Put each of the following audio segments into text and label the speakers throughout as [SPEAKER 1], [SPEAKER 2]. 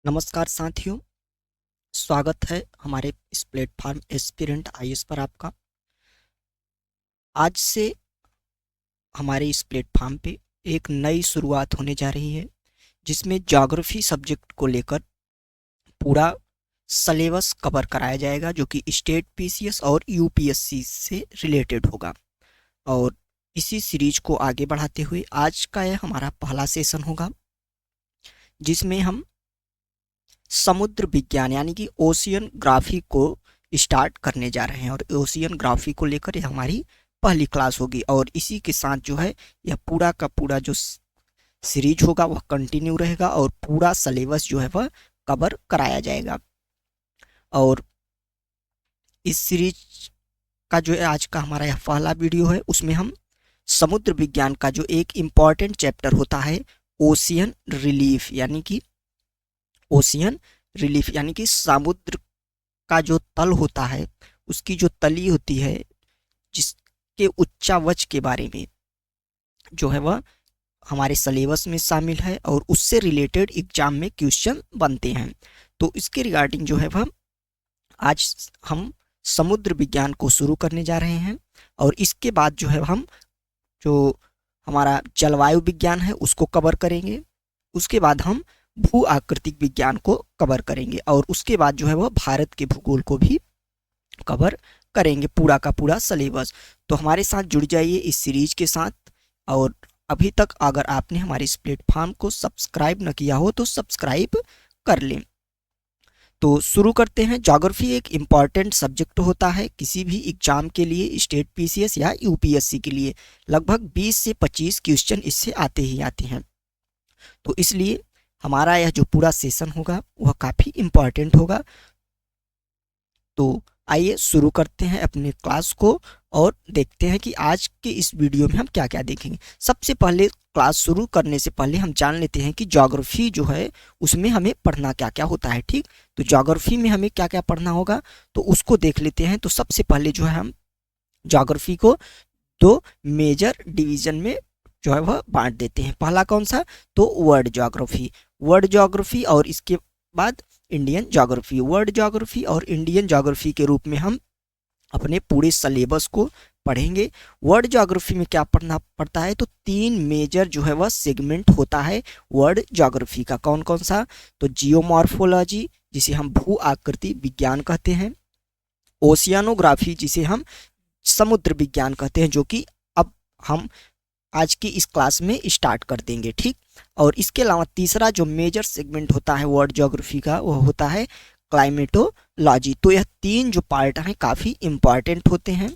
[SPEAKER 1] नमस्कार साथियों, स्वागत है हमारे इस प्लेटफॉर्म एस्पिरेंट आईएएस पर आपका। आज से हमारे इस प्लेटफॉर्म पे एक नई शुरुआत होने जा रही है, जिसमें ज्योग्राफी सब्जेक्ट को लेकर पूरा सिलेबस कवर कराया जाएगा, जो कि स्टेट पीसीएस और यूपीएससी से रिलेटेड होगा। और इसी सीरीज को आगे बढ़ाते हुए आज का यह हमारा पहला सेशन होगा, जिसमें हम समुद्र विज्ञान यानी कि ओशियनग्राफी को स्टार्ट करने जा रहे हैं। और ओशियनग्राफी को लेकर यह हमारी पहली क्लास होगी, और इसी के साथ जो है यह पूरा का पूरा जो सीरीज होगा वह कंटिन्यू रहेगा और पूरा सिलेबस जो है वह कवर कराया जाएगा। और इस सीरीज का जो है आज का हमारा यह पहला वीडियो है, उसमें हम समुद्र विज्ञान का जो एक इम्पॉर्टेंट चैप्टर होता है ओशियन रिलीफ यानी कि समुद्र का जो तल होता है, उसकी जो तली होती है, जिसके उच्चावच के बारे में जो है वह हमारे सिलेबस में शामिल है और उससे रिलेटेड एग्जाम में क्वेश्चन बनते हैं। तो इसके रिगार्डिंग जो है वह आज हम समुद्र विज्ञान को शुरू करने जा रहे हैं। और इसके बाद जो है हम जो हमारा जलवायु विज्ञान है उसको कवर करेंगे। उसके बाद हम भू आकृतिक विज्ञान को कवर करेंगे और उसके बाद जो है वह भारत के भूगोल को भी कवर करेंगे, पूरा का पूरा सिलेबस। तो हमारे साथ जुड़ जाइए इस सीरीज के साथ। और अभी तक अगर आपने हमारे इस प्लेटफॉर्म को सब्सक्राइब न किया हो तो सब्सक्राइब कर लें। तो शुरू करते हैं। ज्योग्राफी एक इम्पॉर्टेंट सब्जेक्ट होता है किसी भी एग्जाम के लिए, स्टेट पीसीएस या यूपीएससी के लिए। लगभग 20 से 25 क्वेश्चन इससे आते ही आते हैं। तो इसलिए हमारा यह जो पूरा सेशन होगा वह काफ़ी इम्पॉर्टेंट होगा। तो आइए शुरू करते हैं अपने क्लास को और देखते हैं कि आज के इस वीडियो में हम क्या क्या देखेंगे। सबसे पहले क्लास शुरू करने से पहले हम जान लेते हैं कि ज्योग्राफी जो है उसमें हमें पढ़ना क्या क्या होता है। ठीक, तो ज्योग्राफी में हमें क्या क्या पढ़ना होगा तो उसको देख लेते हैं। तो सबसे पहले जो है हम ज्योग्राफी को दो मेजर डिवीजन में जो है वह बांट देते हैं। पहला कौन सा, तो वर्ल्ड ज्योग्राफी और इसके बाद इंडियन ज्योग्राफी। वर्ल्ड ज्योग्राफी और इंडियन ज्योग्राफी के रूप में हम अपने पूरे सिलेबस को पढ़ेंगे। वर्ल्ड ज्योग्राफी में क्या पढ़ना पड़ता है, तो 3 मेजर जो है वह सेगमेंट होता है वर्ल्ड ज्योग्राफी का। कौन कौन सा, तो जियोमॉर्फोलॉजी जिसे हम भू आकृति विज्ञान कहते हैं, ओशियानोग्राफी जिसे हम समुद्र विज्ञान कहते हैं, जो कि अब हम आज की इस क्लास में स्टार्ट कर देंगे। ठीक, और इसके अलावा तीसरा जो मेजर सेगमेंट होता है वर्ल्ड ज्योग्राफी का वह होता है क्लाइमेटोलॉजी। तो यह 3 जो पार्ट हैं काफ़ी इंपॉर्टेंट होते हैं।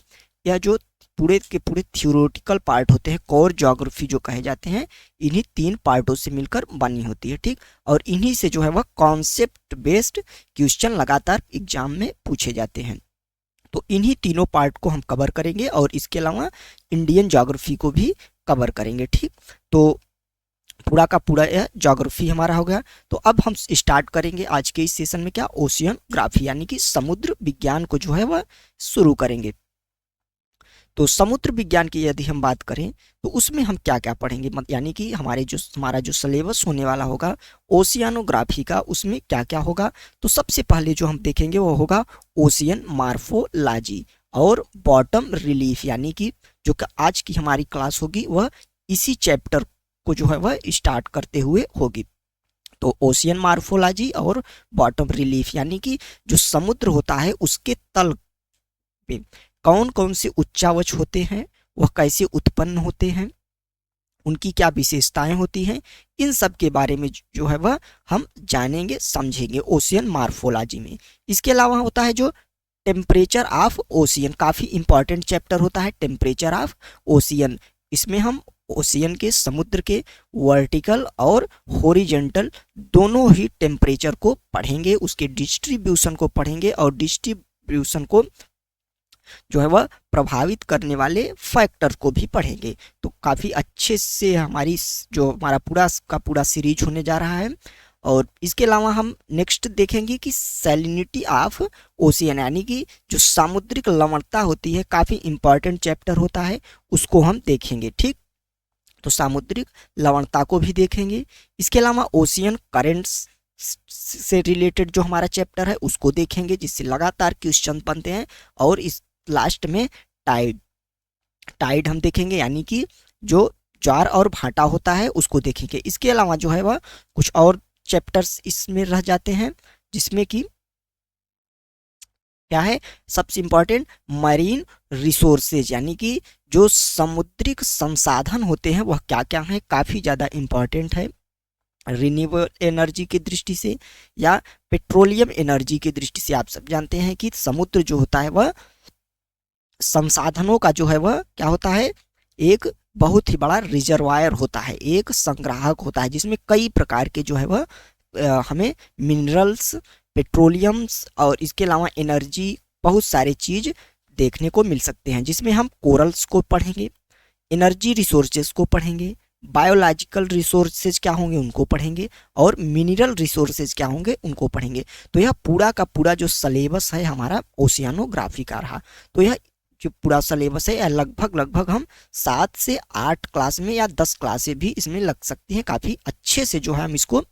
[SPEAKER 1] यह जो पूरे के पूरे थ्योरेटिकल पार्ट होते हैं, कोर ज्योग्राफी जो कहे जाते हैं, इन्हीं 3 पार्टों से मिलकर बनी होती है। ठीक, और इन्हीं से जो है वह कॉन्सेप्ट बेस्ड क्वेश्चन लगातार एग्जाम में पूछे जाते हैं। तो इन्हीं तीनों पार्ट को हम कवर करेंगे और इसके अलावा इंडियन ज्योग्राफी को भी कवर करेंगे। ठीक, तो पूरा का पूरा यह ज्योग्राफी हमारा हो गया। तो अब हम स्टार्ट करेंगे आज के इस सेशन में क्या, ओशियनग्राफी यानी कि समुद्र विज्ञान को जो है वह शुरू करेंगे। तो समुद्र विज्ञान की यदि हम बात करें तो उसमें हम क्या क्या पढ़ेंगे, यानी कि हमारा जो सिलेबस होने वाला होगा ओशियानोग्राफी का, उसमें क्या क्या होगा। तो सबसे पहले जो हम देखेंगे वो होगा ओशियन मार्फोलॉजी और बॉटम रिलीफ, यानी कि जो आज की हमारी क्लास होगी वह इसी चैप्टर को जो है वह स्टार्ट करते हुए होगी। तो ओशियन मार्फोलॉजी और बॉटम रिलीफ यानी कि जो समुद्र होता है उसके तल पे कौन कौन से उच्चावच होते हैं, वह कैसे उत्पन्न होते हैं, उनकी क्या विशेषताएं होती हैं, इन सब के बारे में जो है वह हम जानेंगे समझेंगे ओशियन मार्फोलॉजी में। इसके अलावा होता है जो टेम्परेचर ऑफ ओशियन, काफ़ी इंपॉर्टेंट चैप्टर होता है टेम्परेचर ऑफ ओशियन। इसमें हम ओशियन के, समुद्र के वर्टिकल और हॉरिजॉन्टल दोनों ही टेम्परेचर को पढ़ेंगे, उसके डिस्ट्रीब्यूशन को पढ़ेंगे और डिस्ट्रीब्यूशन को जो है वह प्रभावित करने वाले फैक्टर को भी पढ़ेंगे। तो काफ़ी अच्छे से हमारी जो हमारा पूरा का पूरा सीरीज होने जा रहा है। और इसके अलावा हम नेक्स्ट देखेंगे कि सैलिनिटी ऑफ ओशियन, यानी कि जो सामुद्रिक लवणता होती है, काफ़ी इंपॉर्टेंट चैप्टर होता है, उसको हम देखेंगे। ठीक, तो सामुद्रिक लवणता को भी देखेंगे। इसके अलावा ओशियन करेंट्स से रिलेटेड जो हमारा चैप्टर है उसको देखेंगे, जिससे लगातार क्वेश्चन बनते हैं। और इस लास्ट में टाइड टाइड हम देखेंगे, यानी कि जो ज्वार और भाटा होता है उसको देखेंगे। इसके अलावा जो है वह कुछ और चैप्टर्स इसमें रह जाते हैं, जिसमें कि क्या है सबसे इंपॉर्टेंट मरीन रिसोर्सेज, यानी कि जो समुद्रिक संसाधन होते हैं वह क्या क्या है, काफ़ी ज़्यादा इंपॉर्टेंट है रिन्यूएबल एनर्जी की दृष्टि से या पेट्रोलियम एनर्जी की दृष्टि से। आप सब जानते हैं कि समुद्र जो होता है वह संसाधनों का जो है वह क्या होता है, एक बहुत ही बड़ा रिजर्वायर होता है, एक संग्राहक होता है, जिसमें कई प्रकार के जो है वह हमें मिनरल्स, पेट्रोलियम्स और इसके अलावा एनर्जी, बहुत सारे चीज देखने को मिल सकते हैं, जिसमें हम कोरल्स को पढ़ेंगे, एनर्जी रिसोर्सेज को पढ़ेंगे, बायोलॉजिकल रिसोर्सेज क्या होंगे उनको पढ़ेंगे, और मिनरल रिसोर्सेज क्या होंगे उनको पढ़ेंगे। तो यह पूरा का पूरा जो सलेबस है हमारा ओशियानोग्राफी का रहा। तो यह जो पूरा सलेबस है लगभग हम 7 से 8 क्लास में या 10 क्लासें भी इसमें लग सकती हैं। काफ़ी अच्छे से जो है हम इसको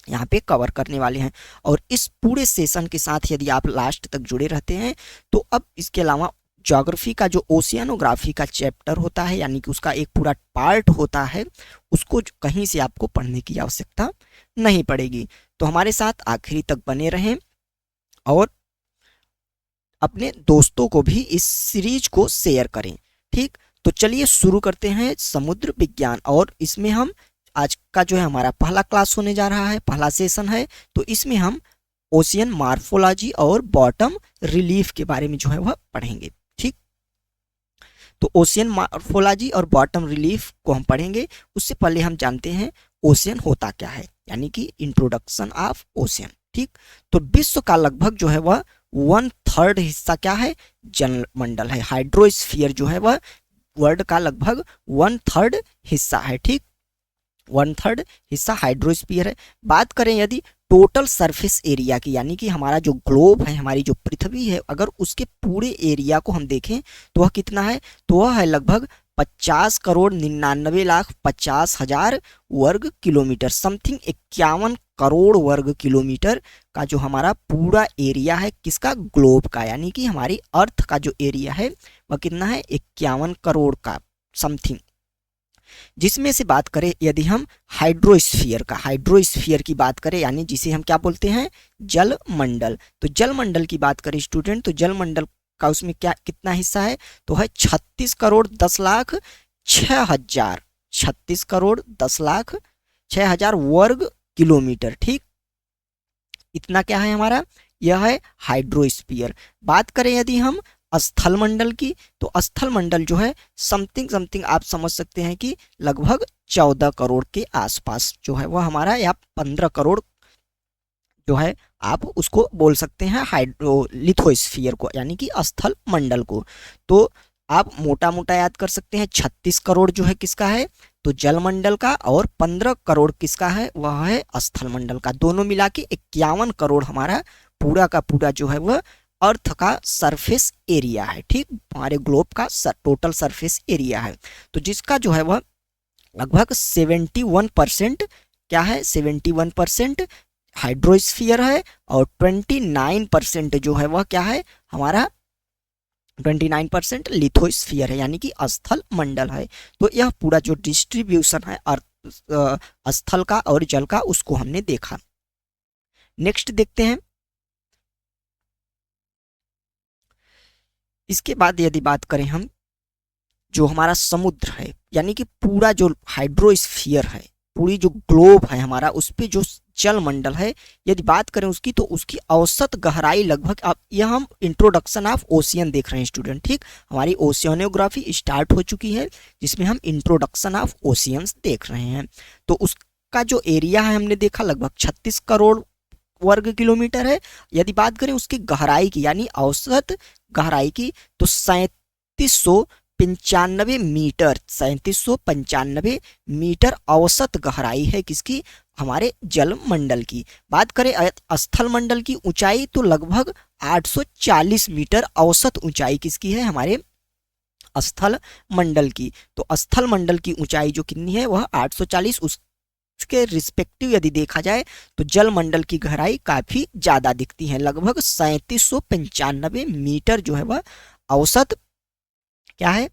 [SPEAKER 1] यहाँ पे कवर करने वाले हैं। और इस पूरे सेशन के साथ यदि आप लास्ट तक जुड़े रहते हैं तो अब इसके अलावा ज्योग्राफी का जो ओशियानोग्राफी का चैप्टर होता है, यानी कि उसका एक पूरा पार्ट होता है, उसको कहीं से आपको पढ़ने की आवश्यकता नहीं पड़ेगी। तो हमारे साथ आखिरी तक बने रहें और अपने दोस्तों को भी इस सीरीज को शेयर करें। ठीक, तो चलिए शुरू करते हैं समुद्र विज्ञान। और इसमें हम आज का जो है हमारा पहला क्लास होने जा रहा है, पहला सेशन है। तो इसमें हम ओशियन मार्फोलॉजी और बॉटम रिलीफ के बारे में जो है वह पढ़ेंगे। ठीक, तो ओशियन मार्फोलॉजी और बॉटम रिलीफ को हम पढ़ेंगे। उससे पहले हम जानते हैं ओशियन होता क्या है, यानी कि इंट्रोडक्शन ऑफ ओशियन। ठीक, तो विश्व का लगभग जो है वह 1/3 हिस्सा क्या है, जलमंडल है। हाइड्रोस्फीयर जो है वह वर्ल्ड का लगभग 1/3 हिस्सा है। ठीक, 1/3 हिस्सा हाइड्रोस्फीयर है। बात करें यदि टोटल सरफेस एरिया की, यानी कि हमारा जो ग्लोब है, हमारी जो पृथ्वी है, अगर उसके पूरे एरिया को हम देखें तो वह कितना है, तो वह है लगभग 50,99,50,000 वर्ग किलोमीटर, समथिंग 51 करोड़ वर्ग किलोमीटर का जो हमारा पूरा एरिया है किसका, ग्लोब का, यानी कि हमारी अर्थ का जो एरिया है वह कितना है, 51 करोड़ का समथिंग। जिसमें से बात करें यदि हम हाइड्रोस्फीयर की बात करें, यानी जिसे हम क्या बोलते हैं, जलमंडल। तो जलमंडल की बात करें स्टूडेंट, तो जलमंडल का उसमें क्या कितना हिस्सा है, तो है 36,10,06,000 36,10,06,000 वर्ग किलोमीटर। ठीक, इतना क्या है हमारा, यह है हाइड्रोस्फीयर। बात करें यदि हम स्थल मंडल की, तो स्थल मंडल जो है समथिंग आप समझ सकते हैं कि लगभग 14 करोड़ के आसपास जो है वह हमारा, या 15 करोड़ जो है आप उसको बोल सकते हैं लिथोस्फीयर को, यानी कि स्थल मंडल को। तो आप मोटा मोटा याद कर सकते हैं 36 करोड़ जो है किसका है, तो जलमंडल का, और 15 करोड़ किसका है, वह है स्थल मंडल का। दोनों मिला के 51 करोड़ हमारा पूरा का पूरा जो है वह अर्थ का सरफेस एरिया है। ठीक, हमारे ग्लोब का टोटल सरफेस एरिया है। तो जिसका जो है वह लगभग 71% क्या है, 71% हाइड्रोस्फीयर है, और 29% जो है वह क्या है हमारा, 29% लिथोस्फीयर है, यानी कि स्थल मंडल है। तो यह पूरा जो डिस्ट्रीब्यूशन है स्थल का और जल का, उसको हमने देखा। नेक्स्ट देखते हैं, इसके बाद यदि बात करें हम जो हमारा समुद्र है, यानी कि पूरा जो हाइड्रोस्फीयर है, पूरी जो ग्लोब है हमारा, उस पे जो जल मंडल है, यदि बात करें उसकी, तो उसकी औसत गहराई लगभग, आप यह हम इंट्रोडक्शन ऑफ ओशियन देख रहे हैं स्टूडेंट। ठीक, हमारी ओशियानोग्राफी स्टार्ट हो चुकी है, जिसमें हम इंट्रोडक्शन ऑफ ओशियंस देख रहे हैं। तो उसका जो एरिया है हमने देखा लगभग 36 करोड़ वर्ग किलोमीटर है। यदि बात करें उसकी गहराई की, यानी औसत गहराई की, तो 3795 मीटर, 3795 मीटर औसत गहराई है किसकी, हमारे जल मंडल की। बात करें स्थल मंडल की ऊंचाई, तो लगभग 840 मीटर औसत ऊंचाई किसकी है, हमारे स्थल मंडल की। तो स्थल मंडल की ऊंचाई जो कितनी है, वह 840, उस उसके रिस्पेक्टिव यदि देखा जाए तो जल मंडल की गहराई काफी ज्यादा दिखती है, लगभग 3795 मीटर जो है वह औसत क्या है,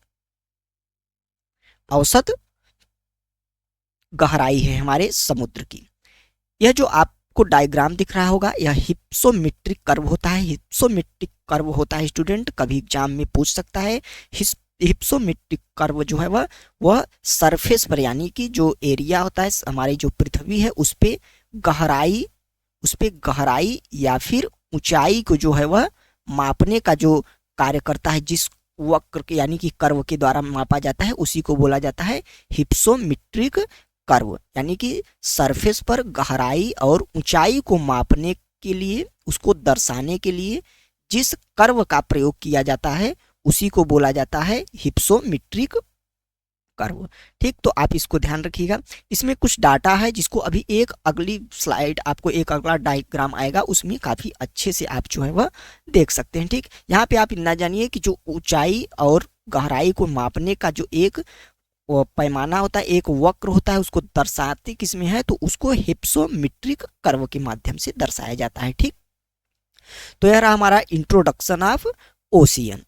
[SPEAKER 1] औसत गहराई है हमारे समुद्र की। यह जो आपको डायग्राम दिख रहा होगा यह हिप्सोमेट्रिक कर्व होता है। हिप्सोमेट्रिक कर्व होता है स्टूडेंट, कभी एग्जाम में पूछ सकता है। हिप्सोमेट्रिक कर्व जो है वह सरफेस पर यानी कि जो एरिया होता है हमारी जो पृथ्वी है उस पे गहराई या फिर ऊंचाई को जो है वह मापने का जो कार्य करता है, जिस वक्र के यानी कि कर्व के द्वारा मापा जाता है उसी को बोला जाता है हिप्सोमेट्रिक कर्व। यानी कि सरफेस पर गहराई और ऊंचाई को मापने के लिए, उसको दर्शाने के लिए जिस कर्व का प्रयोग किया जाता है उसी को बोला जाता है हिप्सोमेट्रिक कर्व। ठीक, तो आप इसको ध्यान रखिएगा। इसमें कुछ डाटा है जिसको अभी एक अगली स्लाइड, आपको एक अगला डायग्राम आएगा उसमें काफी अच्छे से आप जो है वह देख सकते हैं। ठीक, यहाँ पे आप इतना जानिए कि जो ऊंचाई और गहराई को मापने का जो एक पैमाना होता है, एक वक्र होता है, उसको दर्शाते किसमें है तो उसको हिप्सोमेट्रिक कर्व के माध्यम से दर्शाया जाता है। ठीक, तो यह रहा हमारा इंट्रोडक्शन ऑफ ओशियन।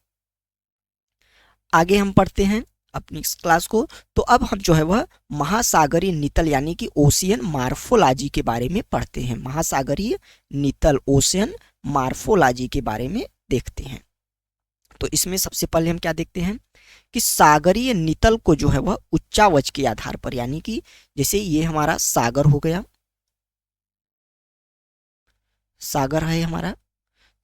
[SPEAKER 1] आगे हम पढ़ते हैं अपनी इस क्लास को। तो अब हम जो है वह महासागरीय नितल यानी कि ओशियन मार्फोलॉजी के बारे में पढ़ते हैं। महासागरीय नितल ओशियन मार्फोलॉजी के बारे में देखते हैं। तो इसमें सबसे पहले हम क्या देखते हैं कि सागरीय नितल को जो है वह उच्चावच के आधार पर, यानी कि जैसे ये हमारा सागर हो गया, सागर है हमारा,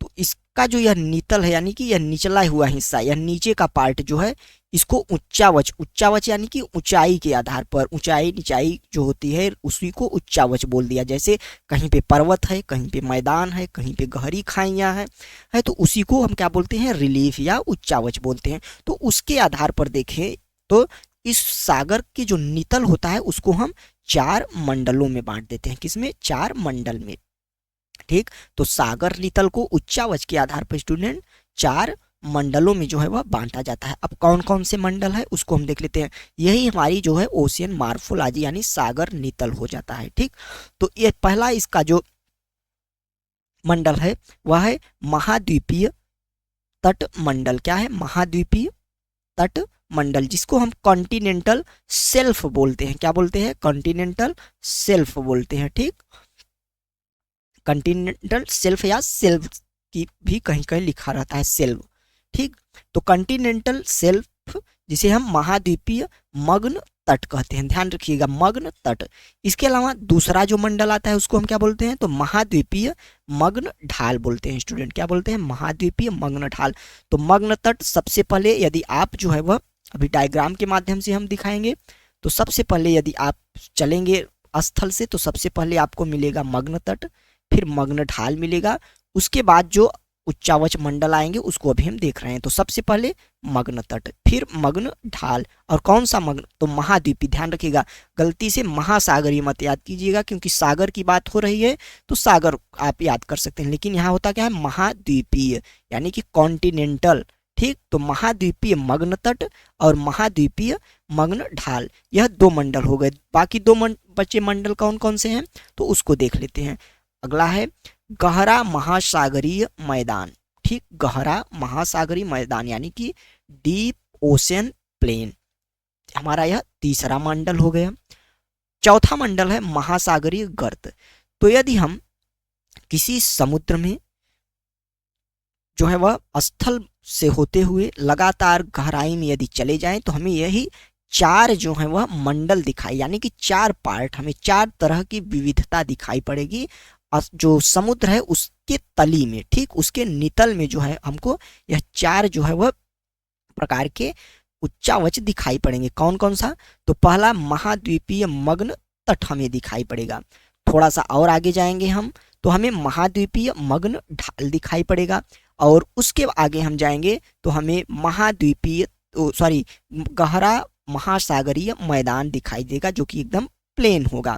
[SPEAKER 1] तो इसका जो यह नितल है यानी कि यह निचला हुआ हिस्सा, यह नीचे का पार्ट जो है इसको उच्चावच, उच्चावच यानी कि ऊंचाई के आधार पर, ऊंचाई नीचाई जो होती है उसी को उच्चावच बोल दिया। जैसे कहीं पे पर्वत है, कहीं पे मैदान है, कहीं पे गहरी खाइयां है तो उसी को हम क्या बोलते हैं, रिलीफ या उच्चावच बोलते हैं। तो उसके आधार पर देखें तो इस सागर की जो नितल होता है उसको हम 4 मंडलों में बांट देते हैं। किसमें, 4 मंडल में। ठीक, तो सागर नितल को उच्चावच के आधार पर स्टूडेंट 4 मंडलों में जो है वह बांटा जाता है। अब कौन कौन से मंडल है उसको हम देख लेते हैं। यही हमारी जो है ओशियन मार्फोलॉजी यानी सागर नितल हो जाता है। ठीक, तो ये पहला इसका जो मंडल है वह है महाद्वीपीय तट मंडल। क्या है, महाद्वीपीय तट मंडल, जिसको हम कॉन्टिनेंटल शेल्फ बोलते हैं। क्या बोलते हैं, कॉन्टिनेंटल शेल्फ बोलते हैं। ठीक, कॉन्टिनेंटल शेल्फ या शेल्फ की भी कहीं कहीं लिखा रहता है शेल्फ। ठीक, तो कॉन्टिनेंटल शेल्फ जिसे हम महाद्वीपीय मग्न तट कहते हैं, ध्यान रखिएगा, मग्न तट। इसके अलावा दूसरा जो मंडल आता है उसको हम क्या बोलते हैं, तो महाद्वीपीय मग्न ढाल बोलते हैं स्टूडेंट। क्या बोलते हैं, महाद्वीपीय मग्न ढाल। तो मग्न तट सबसे पहले यदि आप जो है वह अभी डायग्राम के माध्यम से हम दिखाएंगे, तो सबसे पहले यदि आप चलेंगे स्थल से तो सबसे पहले आपको मिलेगा मग्न तट, फिर मग्न ढाल मिलेगा, उसके बाद जो उच्चावच मंडल आएंगे उसको अभी हम देख रहे हैं। तो सबसे पहले मग्न तट, फिर मग्न ढाल, और कौन सा मग्न, तो महाद्वीपीय। ध्यान रखिएगा, गलती से महासागरीय मत याद कीजिएगा, क्योंकि सागर की बात हो रही है तो सागर आप याद कर सकते हैं, लेकिन यहाँ होता क्या है, महाद्वीपीय यानी कि कॉन्टिनेंटल। ठीक, तो महाद्वीपीय मग्न तट और महाद्वीपीय मग्न ढाल, यह 2 मंडल हो गए। बाकी 2 बचे मंडल कौन कौन से हैं तो उसको देख लेते हैं। अगला है गहरा महासागरीय मैदान। ठीक, गहरा महासागरीय मैदान यानी कि डीप ओशन प्लेन, हमारा यह तीसरा मंडल हो गया। चौथा मंडल है महासागरीय गर्त। तो यदि हम किसी समुद्र में जो है वह स्थल से होते हुए लगातार गहराई में यदि चले जाएं तो हमें यही 4 जो है वह मंडल दिखाई, यानी कि 4 पार्ट, हमें 4 तरह की विविधता दिखाई पड़ेगी जो समुद्र है उसके तली में। ठीक, उसके नितल में जो है हमको यह 4 जो है वह प्रकार के उच्चावच दिखाई पड़ेंगे। कौन कौन सा, तो पहला महाद्वीपीय मग्न तट हमें दिखाई पड़ेगा। थोड़ा सा और आगे जाएंगे हम तो हमें महाद्वीपीय मग्न ढाल दिखाई पड़ेगा, और उसके आगे हम जाएंगे तो हमें गहरा महासागरीय मैदान दिखाई देगा जो कि एकदम प्लेन होगा।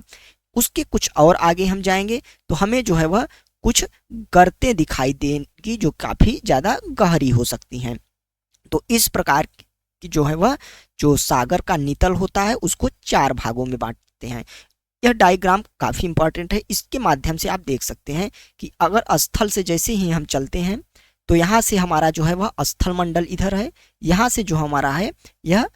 [SPEAKER 1] उसके कुछ और आगे हम जाएंगे तो हमें जो है वह कुछ गर्तें दिखाई देंगी जो काफी ज्यादा गहरी हो सकती हैं। तो इस प्रकार की जो है वह जो सागर का नितल होता है उसको 4 भागों में बांटते हैं। यह डायग्राम काफ़ी इंपॉर्टेंट है। इसके माध्यम से आप देख सकते हैं कि अगर स्थल से जैसे ही हम चलते हैं तो यहाँ से हमारा जो है वह स्थल मंडल इधर है, यहाँ से जो हमारा है यह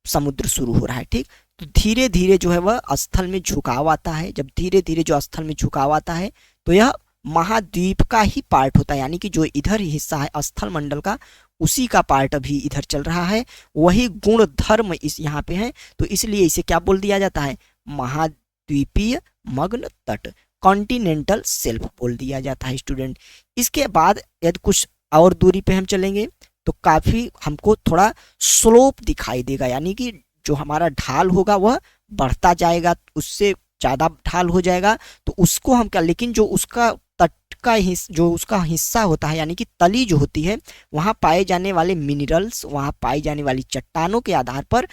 [SPEAKER 1] समुद्र शुरू हो रहा है। ठीक, तो धीरे धीरे जो है वह स्थल में झुकाव आता है। जब धीरे धीरे जो स्थल में झुकाव आता है तो यह महाद्वीप का ही पार्ट होता है, यानी कि जो इधर हिस्सा है स्थल मंडल का उसी का पार्ट अभी इधर चल रहा है। वही गुण धर्म इस यहाँ पे है, तो इसलिए इसे क्या बोल दिया जाता है, महाद्वीपीय मग्न तट, कॉन्टिनेंटल शेल्फ बोल दिया जाता है स्टूडेंट। इसके बाद यदि कुछ और दूरी पे हम चलेंगे तो काफ़ी हमको थोड़ा स्लोप दिखाई देगा, यानी कि जो हमारा ढाल होगा वह बढ़ता जाएगा, उससे ज़्यादा ढाल हो जाएगा। तो उसको हम क्या, लेकिन जो उसका तट का जो उसका हिस्सा होता है यानी कि तली जो होती है, वहाँ पाए जाने वाले मिनरल्स, वहाँ पाई जाने वाली चट्टानों के आधार पर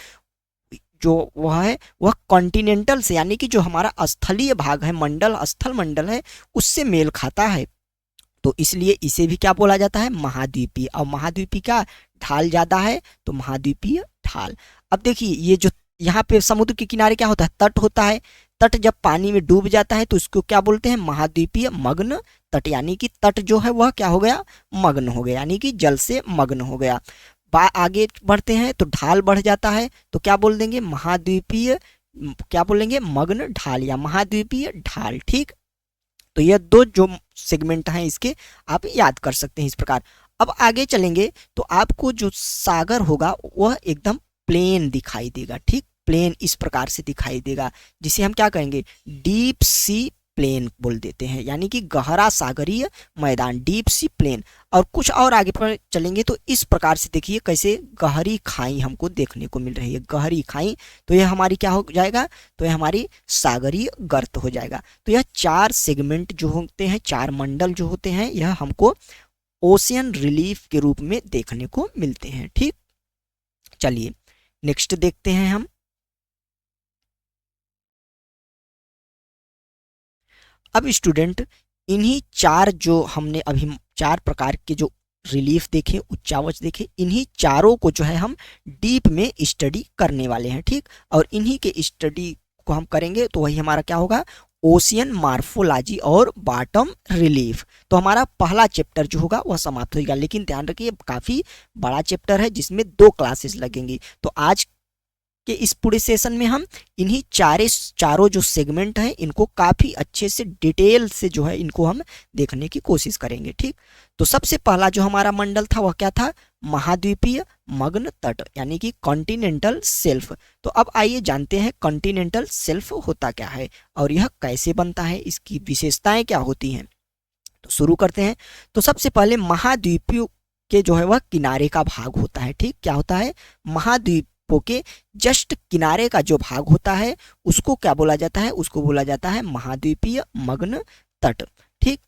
[SPEAKER 1] जो वह है वह कॉन्टिनेंटल से, यानी कि जो हमारा स्थलीय भाग है, मंडल स्थल मंडल है, उससे मेल खाता है। तो इसलिए इसे भी क्या बोला जाता है, महाद्वीपीय। और महाद्वीपीय का ढाल ज़्यादा है तो महाद्वीपीय ढाल। अब देखिए ये जो यहाँ पे समुद्र के किनारे क्या होता है, तट होता है। तट जब पानी में डूब जाता है तो इसको क्या बोलते हैं, महाद्वीपीय मग्न तट, यानी कि तट जो है वह क्या हो गया, मग्न हो गया, यानी कि जल से मग्न हो गया। आगे बढ़ते हैं तो ढाल बढ़ जाता है तो क्या बोल देंगे, महाद्वीपीय, क्या बोलेंगे, मग्न ढाल या महाद्वीपीय ढाल। ठीक, तो यह दो जो सेगमेंट हैं इसके आप याद कर सकते हैं इस प्रकार। अब आगे चलेंगे तो आपको जो सागर होगा वह एकदम प्लेन दिखाई देगा। ठीक, प्लेन इस प्रकार से दिखाई देगा, जिसे हम क्या कहेंगे, डीप सी प्लेन बोल देते हैं, यानी कि गहरा सागरीय मैदान, डीप सी प्लेन। और कुछ और आगे पर चलेंगे तो इस प्रकार से देखिए कैसे गहरी खाई हमको देखने को मिल रही है, गहरी खाई। तो यह हमारी क्या हो जाएगा, तो यह हमारी सागरीय गर्त हो जाएगा। तो यह चार सेगमेंट जो होते हैं, चार मंडल जो होते हैं, यह हमको ओशियन रिलीफ के रूप में देखने को मिलते हैं। ठीक, चलिए नेक्स्ट देखते हैं हम। अब स्टूडेंट इन्हीं चार जो हमने अभी चार प्रकार के जो रिलीफ देखे, उच्चावच देखे, इन्हीं चारों को जो है हम डीप में स्टडी करने वाले हैं। ठीक, और इन्हीं के स्टडी को हम करेंगे तो वही हमारा क्या होगा, ओशियन मार्फोलॉजी और बॉटम रिलीफ। तो हमारा पहला चैप्टर जो होगा वह समाप्त होगा, लेकिन ध्यान रखिए काफ़ी बड़ा चैप्टर है जिसमें 2 क्लासेस लगेंगी। तो आज कि इस पूरे सेशन में हम इन्हीं चारों जो सेगमेंट हैं इनको काफ़ी अच्छे से डिटेल से जो है इनको हम देखने की कोशिश करेंगे। ठीक, तो सबसे पहला जो हमारा मंडल था वह क्या था, महाद्वीपीय मग्न तट, यानी कि कॉन्टिनेंटल शेल्फ। तो अब आइए जानते हैं कॉन्टिनेंटल शेल्फ होता क्या है और यह कैसे बनता है, इसकी विशेषताएं क्या होती हैं। तो शुरू करते हैं। तो सबसे पहले महाद्वीपीय के जो है वह किनारे का भाग होता है। ठीक, क्या होता है, महाद्वीप के जस्ट किनारे का जो भाग होता है उसको क्या बोला जाता है, उसको बोला जाता है महाद्वीपीय मग्न तट। ठीक,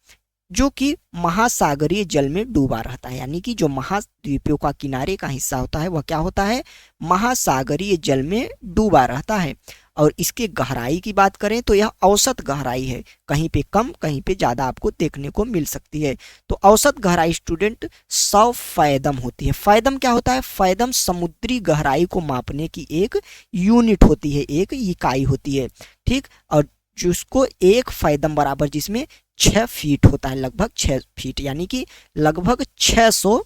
[SPEAKER 1] जो कि महासागरीय जल में डूबा रहता है, यानी कि जो महाद्वीपों का किनारे का हिस्सा होता है वह क्या होता है, महासागरीय जल में डूबा रहता है। और इसके गहराई की बात करें तो यह औसत गहराई है, कहीं पे कम कहीं पे ज़्यादा आपको देखने को मिल सकती है। तो औसत गहराई स्टूडेंट 100 फैदम होती है। फैदम क्या होता है, फैदम समुद्री गहराई को मापने की एक यूनिट होती है, एक इकाई होती है। ठीक, और जिसको एक फैदम बराबर जिसमें 6 फीट होता है, लगभग 6 फीट, यानी कि लगभग 600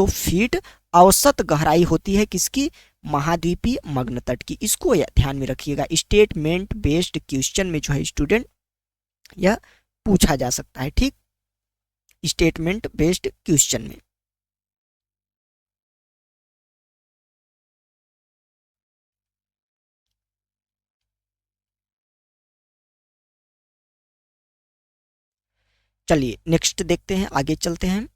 [SPEAKER 1] फीट औसत गहराई होती है किसकी, महाद्वीपीय मग्न तट की। इसको ध्यान में रखिएगा, स्टेटमेंट बेस्ड क्वेश्चन में जो है स्टूडेंट यह पूछा जा सकता है। ठीक, स्टेटमेंट बेस्ड क्वेश्चन में। चलिए नेक्स्ट देखते हैं, आगे चलते हैं।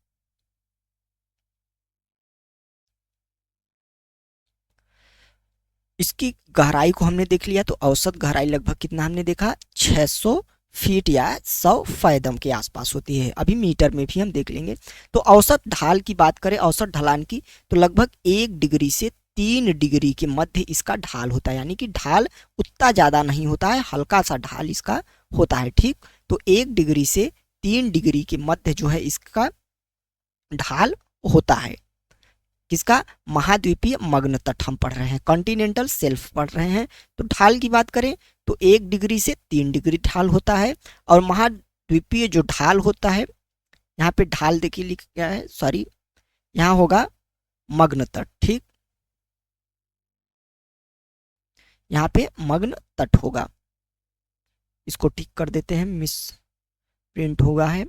[SPEAKER 1] इसकी गहराई को हमने देख लिया, तो औसत गहराई लगभग कितना हमने देखा, 600 फीट या 100 फैदम के आसपास होती है। अभी मीटर में भी हम देख लेंगे। तो औसत ढाल की बात करें, औसत ढलान की, तो लगभग 1 डिग्री से 3 डिग्री के मध्य इसका ढाल होता है, यानी कि ढाल उतना ज़्यादा नहीं होता है, हल्का सा ढाल इसका होता है। ठीक, तो 1 डिग्री से 3 डिग्री के मध्य जो है इसका ढाल होता है किसका, महाद्वीपीय मग्न तट हम पढ़ रहे हैं, कॉन्टिनेंटल शेल्फ पढ़ रहे हैं। तो ढाल की बात करें तो 1 डिग्री से 3 डिग्री ढाल होता है, और महाद्वीपीय जो ढाल होता है, यहाँ पे ढाल देखिए लिख गया है, सॉरी, यहाँ होगा मग्न तट। ठीक, यहाँ पे मग्न तट होगा, इसको ठीक कर देते हैं, मिस प्रिंट होगा है।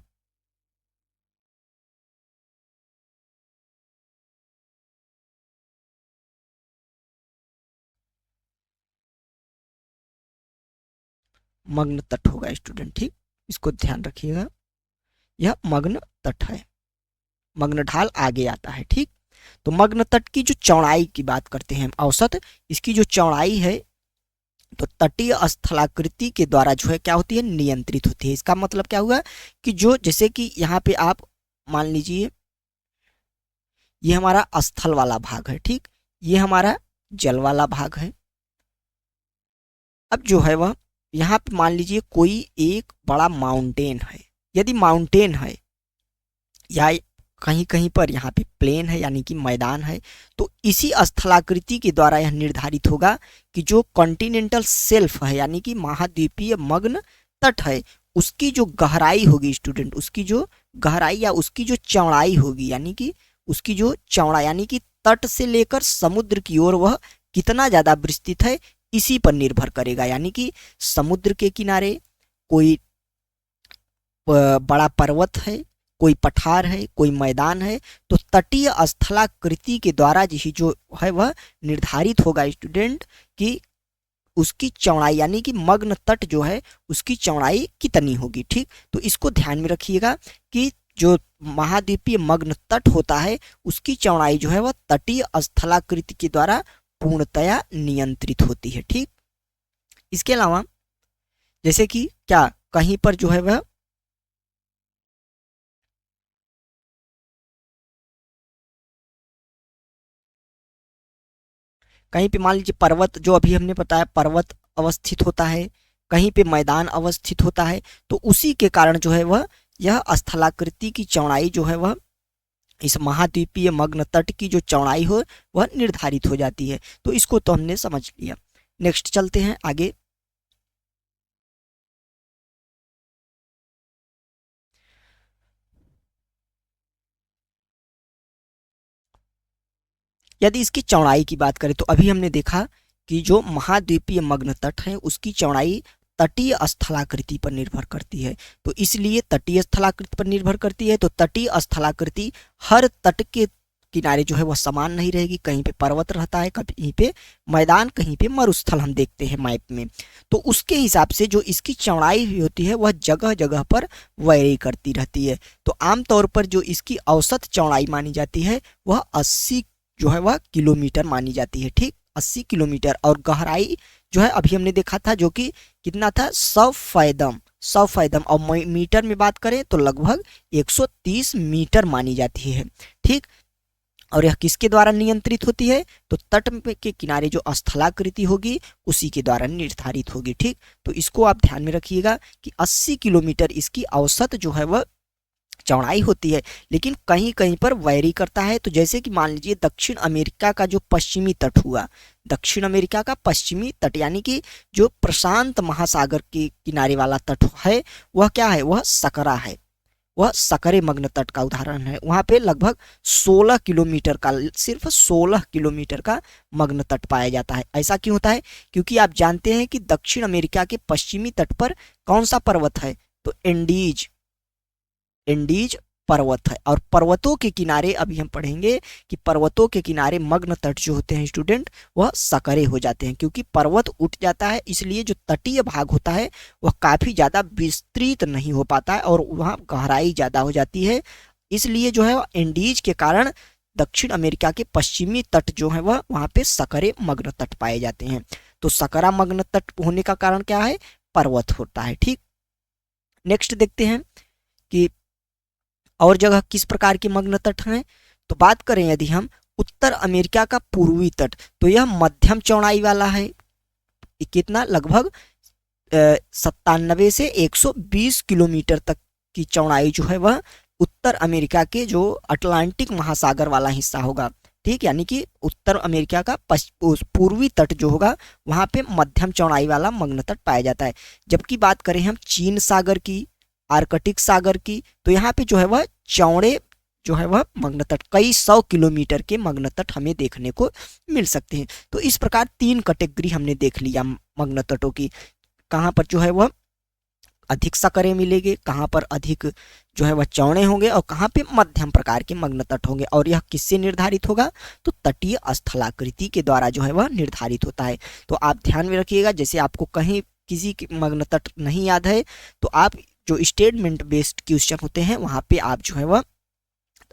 [SPEAKER 1] मग्न तट होगा स्टूडेंट, ठीक, इसको ध्यान रखिएगा, यह मग्न तट है, मग्न ढाल आगे आता है। ठीक, तो मग्न तट की जो चौड़ाई की बात करते हैं औसत, इसकी जो चौड़ाई है तो तटीय स्थलाकृति के द्वारा जो है क्या होती है, नियंत्रित होती है। इसका मतलब क्या हुआ कि जो, जैसे कि यहाँ पे आप मान लीजिए ये हमारा स्थल वाला भाग है, ठीक, ये हमारा जल वाला भाग है। अब जो है वह यहाँ पे मान लीजिए कोई एक बड़ा माउंटेन है, यदि माउंटेन है या कहीं कहीं पर यहाँ पे प्लेन है यानी कि मैदान है, तो इसी स्थलाकृति के द्वारा यह निर्धारित होगा कि जो कॉन्टिनेंटल शेल्फ है यानी कि महाद्वीपीय मग्न तट है, उसकी जो गहराई होगी स्टूडेंट, उसकी जो गहराई या उसकी जो चौड़ाई होगी, यानी कि उसकी जो चौड़ाई यानी कि तट से लेकर समुद्र की ओर वह कितना ज्यादा विस्तृत है, इसी पर निर्भर करेगा। यानी कि समुद्र के किनारे कोई बड़ा पर्वत है, कोई पठार है, कोई मैदान है, तो तटीय स्थलाकृति के द्वारा ही जो है वह निर्धारित होगा स्टूडेंट कि उसकी चौड़ाई यानी कि मग्न तट जो है उसकी चौड़ाई कितनी होगी। ठीक, तो इसको ध्यान में रखिएगा कि जो महाद्वीपीय मग्न तट होता है उसकी चौड़ाई जो है वह तटीय स्थलाकृति के द्वारा पूर्णतया नियंत्रित होती है। ठीक, इसके अलावा जैसे कि क्या कहीं पर जो है वह कहीं पे मान लीजिए पर्वत, जो अभी हमने बताया पर्वत अवस्थित होता है, कहीं पे मैदान अवस्थित होता है, तो उसी के कारण जो है वह यह स्थलाकृति की चौड़ाई जो है वह इस महाद्वीपीय मग्न तट की जो चौड़ाई हो वह निर्धारित हो जाती है। तो इसको तो हमने समझ लिया। नेक्स्ट चलते हैं आगे। यदि इसकी चौड़ाई की बात करें तो अभी हमने देखा कि जो महाद्वीपीय मग्न तट है उसकी चौड़ाई तटीय स्थलाकृति पर निर्भर करती है। तो इसलिए तटीय स्थलाकृति पर निर्भर करती है, तो तटीय स्थलाकृति हर तट के किनारे जो है वह समान नहीं रहेगी, कहीं पे पर्वत रहता है, कहीं पे मैदान, कहीं पे मरुस्थल हम देखते हैं मैप में। तो उसके हिसाब से जो इसकी चौड़ाई भी होती है वह जगह जगह पर वेरी करती रहती है। तो आमतौर पर जो इसकी औसत चौड़ाई मानी जाती है वह 80 जो है वह किलोमीटर मानी जाती है। ठीक, 80 किलोमीटर, और गहराई जो है अभी हमने देखा था जो कि कितना था, 100 फैदम, 100 फैदम, और मीटर में बात करें तो लगभग 130 मीटर मानी जाती है। ठीक, और यह किसके द्वारा नियंत्रित होती है, तो तट के किनारे जो स्थलाकृति होगी उसी के द्वारा निर्धारित होगी। ठीक, तो इसको आप ध्यान में रखिएगा कि 80 किलोमीटर इसकी औसत जो है वह चौड़ाई होती है, लेकिन कहीं कहीं पर वैरी करता है। तो जैसे कि मान लीजिए दक्षिण अमेरिका का जो पश्चिमी तट हुआ, दक्षिण अमेरिका का पश्चिमी तट यानी कि जो प्रशांत महासागर के किनारे वाला तट है वह क्या है, वह सकरा है, वह सकरे मग्न तट का उदाहरण है। वहां पे लगभग 16 किलोमीटर का, सिर्फ 16 किलोमीटर का मग्न तट पाया जाता है। ऐसा क्यों होता है, क्योंकि आप जानते हैं कि दक्षिण अमेरिका के पश्चिमी तट पर कौन सा पर्वत है, तो एंडीज, एंडीज पर्वत है। और पर्वतों के किनारे अभी हम पढ़ेंगे कि पर्वतों के किनारे मग्न तट जो होते हैं स्टूडेंट वह सकरे हो जाते हैं, क्योंकि पर्वत उठ जाता है, इसलिए जो तटीय भाग होता है वह काफी ज्यादा विस्तृत नहीं हो पाता है और वहाँ गहराई ज्यादा हो जाती है। इसलिए जो है एंडीज के कारण दक्षिण अमेरिका के पश्चिमी तट जो है वह वहाँ पे सकरे मग्न तट पाए जाते हैं। तो सकरा मग्न तट होने का कारण क्या है, पर्वत होता है। ठीक, नेक्स्ट देखते हैं कि और जगह किस प्रकार के मग्न तट हैं। तो बात करें यदि हम उत्तर अमेरिका का पूर्वी तट, तो यह मध्यम चौड़ाई वाला है, कितना, लगभग 97 से 120 किलोमीटर तक की चौड़ाई जो है वह उत्तर अमेरिका के जो अटलांटिक महासागर वाला हिस्सा होगा, ठीक, यानी कि उत्तर अमेरिका का पूर्वी तट जो होगा वहाँ पे मध्यम चौड़ाई वाला मग्न तट पाया जाता है। जबकि बात करें हम चीन सागर की, आर्कटिक सागर की, तो यहाँ पे जो है वह चौड़े जो है वह मग्न तट, कई 100 किलोमीटर के मग्न तट हमें देखने को मिल सकते हैं। तो इस प्रकार 3 कैटेगरी हमने देख लिया मग्न तटों की, कहाँ पर जो है वह अधिक सकरे मिलेंगे, कहाँ पर अधिक जो है वह चौड़े होंगे और कहाँ पे मध्यम प्रकार के मग्न तट होंगे। और यह किससे निर्धारित होगा, तो तटीय स्थलाकृति के द्वारा जो है वह निर्धारित होता है। तो आप ध्यान में रखिएगा, जैसे आपको कहीं किसी मग्न तट नहीं याद है तो आप जो स्टेटमेंट बेस्ड क्वेश्चन होते हैं वहाँ पे आप जो है वह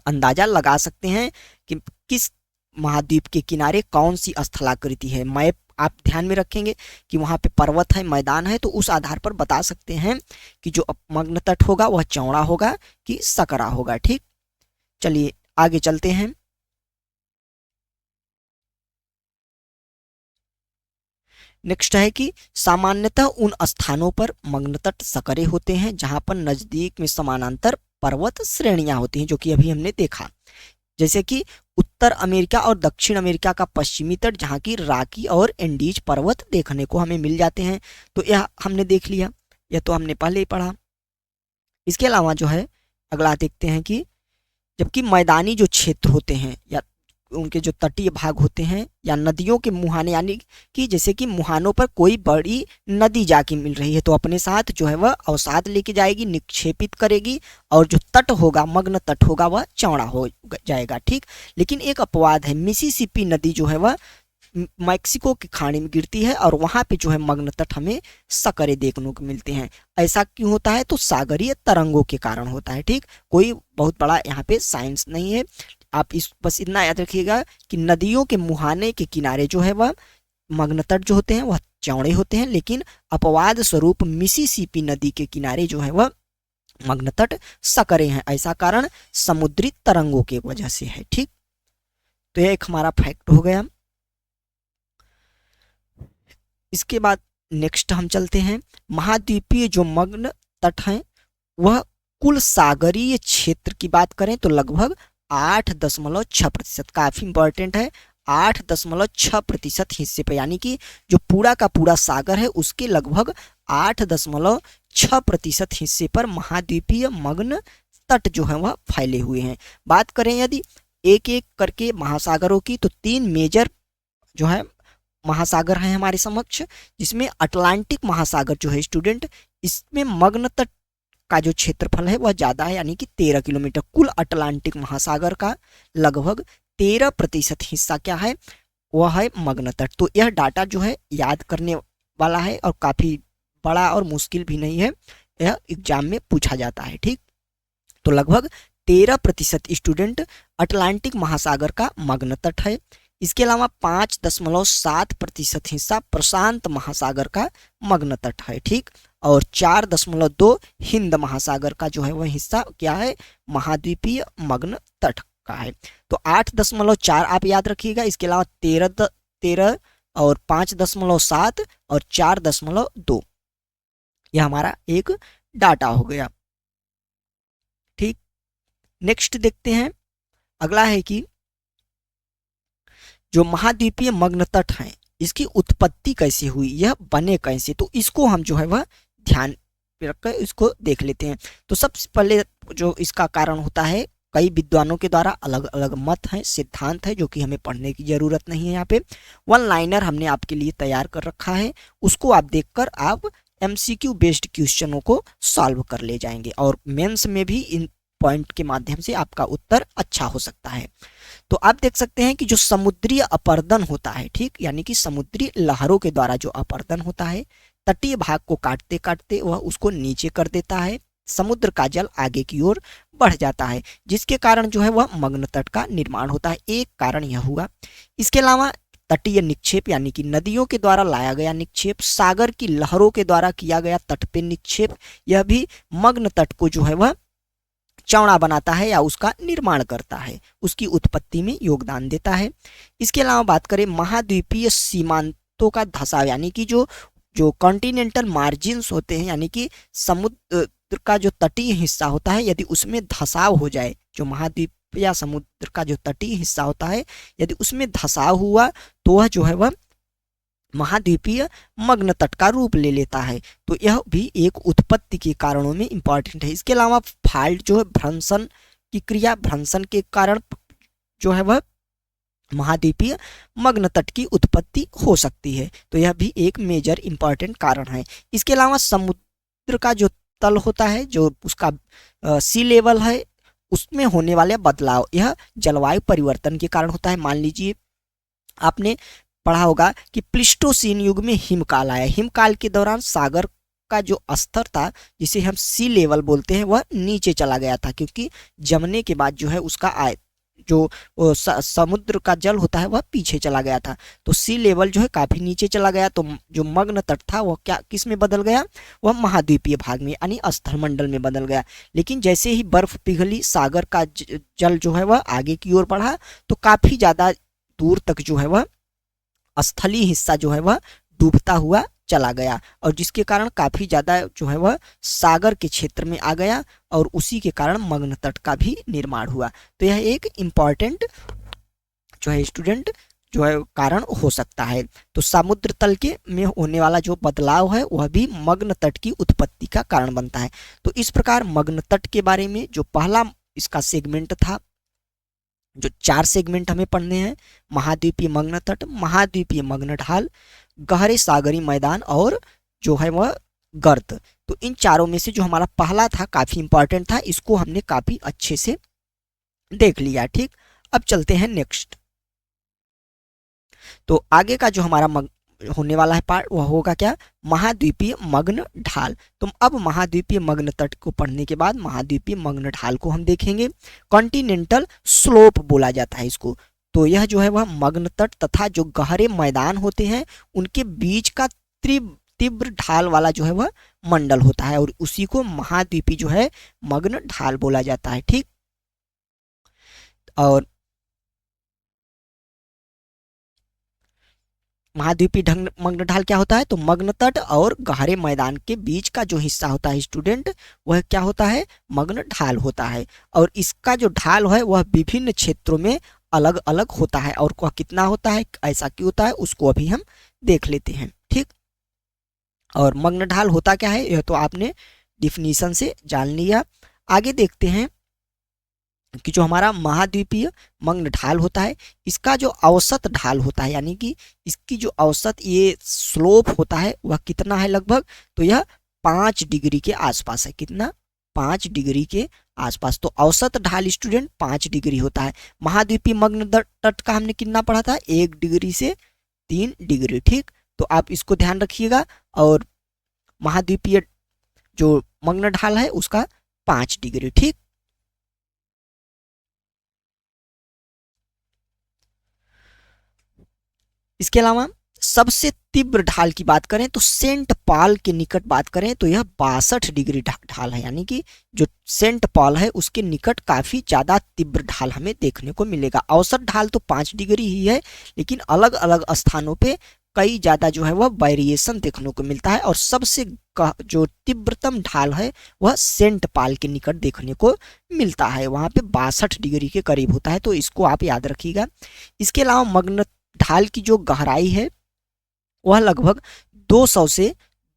[SPEAKER 1] अंदाजा लगा सकते हैं कि किस महाद्वीप के किनारे कौन सी स्थलाकृति है। मैप आप ध्यान में रखेंगे कि वहाँ पे पर्वत है, मैदान है, तो उस आधार पर बता सकते हैं कि जो मग्न तट होगा वह चौड़ा होगा कि सकरा होगा। ठीक, चलिए आगे चलते हैं। नेक्स्ट है कि सामान्यतः उन स्थानों पर मग्न तट सकरे होते हैं जहां पर नजदीक में समानांतर पर्वत श्रेणियां होती हैं, जो कि अभी हमने देखा, जैसे कि उत्तर अमेरिका और दक्षिण अमेरिका का पश्चिमी तट जहाँ की रॉकी और एंडीज पर्वत देखने को हमें मिल जाते हैं। तो यह हमने देख लिया, यह तो हमने पहले ही पढ़ा। इसके अलावा जो है अगला देखते हैं कि जबकि मैदानी जो क्षेत्र होते हैं या उनके जो तटीय भाग होते हैं या नदियों के मुहाने, यानी कि जैसे कि मुहानों पर कोई बड़ी नदी जाके मिल रही है तो अपने साथ जो है वह अवसाद लेके जाएगी, निक्षेपित करेगी और जो तट होगा, मग्न तट होगा, वह चौड़ा हो जाएगा। ठीक, लेकिन एक अपवाद है, मिसिसिपी नदी जो है वह मैक्सिको की खाड़ी में गिरती है और वहां पे जो है मग्न तट हमें सकरे देखने को मिलते हैं। ऐसा क्यों होता है, तो सागरीय तरंगों के कारण होता है। ठीक, कोई बहुत बड़ा यहाँ पे साइंस नहीं है, आप इस बस इतना याद रखिएगा कि नदियों के मुहाने के किनारे जो है वह मग्न तट जो होते हैं वह चौड़े होते हैं, लेकिन अपवाद स्वरूप मिसिसिपी नदी के किनारे जो है वह मग्न तट सकरे हैं। ऐसा कारण समुद्री तरंगों की वजह से है। ठीक, तो यह एक हमारा फैक्ट हो गया। इसके बाद नेक्स्ट हम चलते हैं, महाद्वीपीय जो मग्न तट हैं वह कुल सागरीय क्षेत्र की बात करें तो लगभग 8.6%, काफी इंपॉर्टेंट है, 8.6% हिस्से पे, यानी कि जो पूरा का पूरा सागर है उसके लगभग 8.6% हिस्से पर महाद्वीपीय मग्न तट जो है वह फैले हुए हैं। बात करें यदि एक एक करके महासागरों की, तो 3 मेजर जो है महासागर हैं हमारे समक्ष, जिसमें अटलांटिक महासागर जो है स्टूडेंट, इसमें मग्न तट का जो क्षेत्रफल है वह ज्यादा है, यानी कि 13 किलोमीटर। कुल अटलांटिक महासागर का लगभग 13% हिस्सा क्या है, वह है मग्न तट। तो यह डाटा जो है याद करने वाला है और काफी बड़ा और मुश्किल भी नहीं है, यह एग्जाम में पूछा जाता है। ठीक, तो लगभग 13% स्टूडेंट अटलांटिक महासागर का मग्न तट है। इसके अलावा 5.7% हिस्सा प्रशांत महासागर का मग्न तट है। ठीक, और 4.2 हिंद महासागर का जो है वह हिस्सा क्या है, महाद्वीपीय मग्न तट का है। तो 8.4 आप याद रखिएगा। इसके अलावा 13 और 5.7 और 4.2 यह हमारा एक डाटा हो गया। ठीक, नेक्स्ट देखते हैं, अगला है कि जो महाद्वीपीय मग्न तट हैं इसकी उत्पत्ति कैसे हुई, यह बने कैसे, तो इसको हम जो है वह ध्यान रखकर इसको देख लेते हैं। तो सबसे पहले जो इसका कारण होता है, कई विद्वानों के द्वारा अलग अलग मत हैं, सिद्धांत है, जो कि हमें पढ़ने की जरूरत नहीं है। यहाँ पे वन लाइनर हमने आपके लिए तैयार कर रखा है, उसको आप देखकर आप MCQ बेस्ड क्वेश्चनों को सॉल्व कर ले जाएंगे और मेंस में भी इन पॉइंट के माध्यम से आपका उत्तर अच्छा हो सकता है। तो आप देख सकते हैं कि जो समुद्री अपरदन होता है, ठीक, यानी कि समुद्री लहरों के द्वारा जो अपरदन होता है, तटीय भाग को काटते काटते वह उसको नीचे कर देता है, समुद्र का जल आगे की ओर बढ़ जाता है, जिसके कारण जो है वह मग्न तट का निर्माण होता है। एक कारण यह हुआ। इसके अलावा तटीय निक्षेप, यानी कि नदियों के द्वारा लाया गया निक्षेप, सागर की लहरों के द्वारा किया गया तट पे निक्षेप, यह भी मग्न तट को जो है वह चौड़ा बनाता है या उसका निर्माण करता है, उसकी उत्पत्ति में योगदान देता है। इसके अलावा बात करें महाद्वीपीय सीमांतों का धसाव, यानी कि जो कॉन्टिनेंटल मार्जिन्स होते हैं, यानी कि समुद्र का जो तटीय हिस्सा होता है, यदि उसमें धसाव हो जाए, जो महाद्वीप या समुद्र का जो तटीय हिस्सा होता है यदि उसमें धंसाव हुआ तो वह जो है वह महाद्वीपीय मग्न तट का रूप ले लेता है। तो यह भी एक उत्पत्ति के कारणों में इंपॉर्टेंट है। इसके अलावा फाल्ट जो है भ्रंशन की क्रिया, भ्रंशन के कारण जो है वह महाद्वीपीय मग्न तट की उत्पत्ति हो सकती है। तो यह भी एक मेजर इंपॉर्टेंट कारण है। इसके अलावा समुद्र का जो तल होता है, जो उसका सी लेवल है, उसमें होने वाले बदलाव यह जलवायु परिवर्तन के कारण होता है। मान लीजिए आपने पढ़ा होगा कि प्लिस्टोसीन युग में हिमकाल आया। हिमकाल के दौरान सागर का जो स्तर था जिसे हम सी लेवल बोलते हैं वह नीचे चला गया था, क्योंकि जमने के बाद जो है उसका जो समुद्र का जल होता है वह पीछे चला गया था। तो सी लेवल जो है काफी नीचे चला गया। तो जो मग्न तट था वह क्या किस में बदल गया, वह महाद्वीपीय भाग में यानी स्थलमंडल में बदल गया। लेकिन जैसे ही बर्फ पिघली, सागर का जल जो है वह आगे की ओर बढ़ा, तो काफी ज्यादा दूर तक जो है वह स्थलीय हिस्सा जो है वह डूबता हुआ चला गया, और जिसके कारण काफी ज्यादा जो है वह सागर के क्षेत्र में आ गया, और उसी के कारण मग्न तट का भी निर्माण हुआ। तो यह एक इम्पॉर्टेंट जो है स्टूडेंट जो है कारण हो सकता है। तो समुद्र तल के में होने वाला जो बदलाव है वह भी मग्न तट की उत्पत्ति का कारण बनता है। तो इस प्रकार मग्न तट के बारे में जो पहला इसका सेगमेंट था, जो 4 सेगमेंट हमें पढ़ने हैं, महाद्वीपीय मग्न तट, महाद्वीपीय मग्न ढाल, गहरे सागरी मैदान और जो है वह गर्त। तो इन चारों में से जो हमारा पहला था काफी इंपॉर्टेंट था, इसको हमने काफी अच्छे से देख लिया। ठीक, अब चलते हैं नेक्स्ट। तो आगे का जो हमारा होने वाला है पार्ट वह होगा क्या, महाद्वीपीय मग्न ढाल। तो अब महाद्वीपीय मग्न तट को पढ़ने के बाद महाद्वीपीय मग्न ढाल को हम देखेंगे। कॉन्टिनेंटल स्लोप बोला जाता है इसको। तो यह जो है वह मग्न तट तथा जो गहरे मैदान होते हैं उनके बीच का तीव्र ढाल वाला जो है वह मंडल होता है, और उसी को महाद्वीपीय जो है मग्न ढाल बोला जाता है। ठीक, और महाद्वीपीय मग्न ढाल क्या होता है, तो मग्न तट और गहरे मैदान के बीच का जो हिस्सा होता है स्टूडेंट वह क्या होता है, मग्न ढाल होता है। और इसका जो ढाल है वह विभिन्न क्षेत्रों में अलग अलग होता है, और वह कितना होता है, ऐसा क्यों होता है, उसको अभी हम देख लेते हैं। ठीक, और मग्न ढाल होता क्या है यह तो आपने डिफिनीशन से जान लिया। आगे देखते हैं कि जो हमारा महाद्वीपीय मग्न ढाल होता है इसका जो औसत ढाल होता है, यानी कि इसकी जो औसत ये स्लोप होता है वह कितना है लगभग, तो यह 5 डिग्री के आसपास है। कितना, 5 डिग्री के आसपास। तो औसत ढाल स्टूडेंट 5 डिग्री होता है। महाद्वीपीय मग्न तट का हमने कितना पढ़ा था, 1 डिग्री से 3 डिग्री। ठीक, तो आप इसको ध्यान रखिएगा। और महाद्वीपीय जो मग्न ढाल है उसका 5 डिग्री। ठीक, इसके अलावा सबसे तीव्र ढाल की बात करें तो सेंट पॉल के निकट बात करें तो यह 62 डिग्री ढाल है, यानी कि जो सेंट पॉल है उसके निकट काफी ज्यादा तीव्र ढाल हमें देखने को मिलेगा। औसत ढाल तो 5 डिग्री ही है, लेकिन अलग अलग स्थानों पे कई ज्यादा जो है वह वेरिएशन देखने को मिलता है, और सबसे जो तीव्रतम ढाल है वह सेंट पॉल के निकट देखने को मिलता है, वहां पे 62 डिग्री के करीब होता है। तो इसको आप याद रखिएगा। इसके अलावा मग्न ढाल की जो गहराई है वह लगभग 200 से